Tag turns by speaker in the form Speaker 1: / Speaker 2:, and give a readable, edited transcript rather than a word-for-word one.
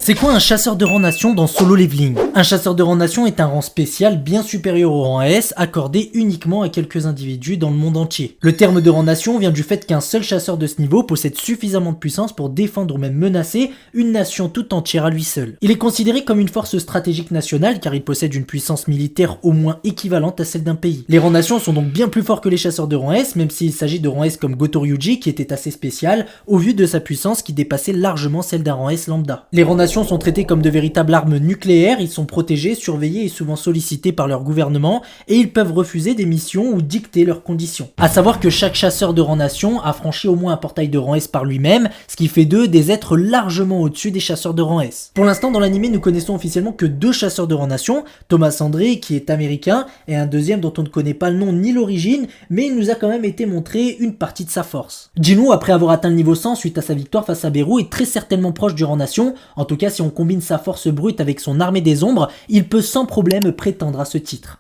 Speaker 1: C'est quoi un chasseur de rang nation dans Solo Leveling? Un chasseur de rang nation est un rang spécial bien supérieur au rang S, accordé uniquement à quelques individus dans le monde entier. Le terme de rang nation vient du fait qu'un seul chasseur de ce niveau possède suffisamment de puissance pour défendre ou même menacer une nation tout entière à lui seul. Il est considéré comme une force stratégique nationale car il possède une puissance militaire au moins équivalente à celle d'un pays. Les rangs nations sont donc bien plus forts que les chasseurs de rang S, même s'il s'agit de rang S comme Gotoryuji qui était assez spécial au vu de sa puissance qui dépassait largement celle d'un rang S lambda. Les rangs nations sont traités comme de véritables armes nucléaires, ils sont protégés, surveillés et souvent sollicités par leur gouvernement et ils peuvent refuser des missions ou dicter leurs conditions. A savoir que chaque chasseur de rang nation a franchi au moins un portail de rang S par lui-même, ce qui fait d'eux des êtres largement au-dessus des chasseurs de rang S. Pour l'instant dans l'anime nous connaissons officiellement que deux chasseurs de rang nation, Thomas André qui est américain et un deuxième dont on ne connaît pas le nom ni l'origine, mais il nous a quand même été montré une partie de sa force. Jinwoo, après avoir atteint le niveau 100 suite à sa victoire face à Beru, est très certainement proche du rang nation, en tout cas si on combine sa force brute avec son armée des ombres, il peut sans problème prétendre à ce titre.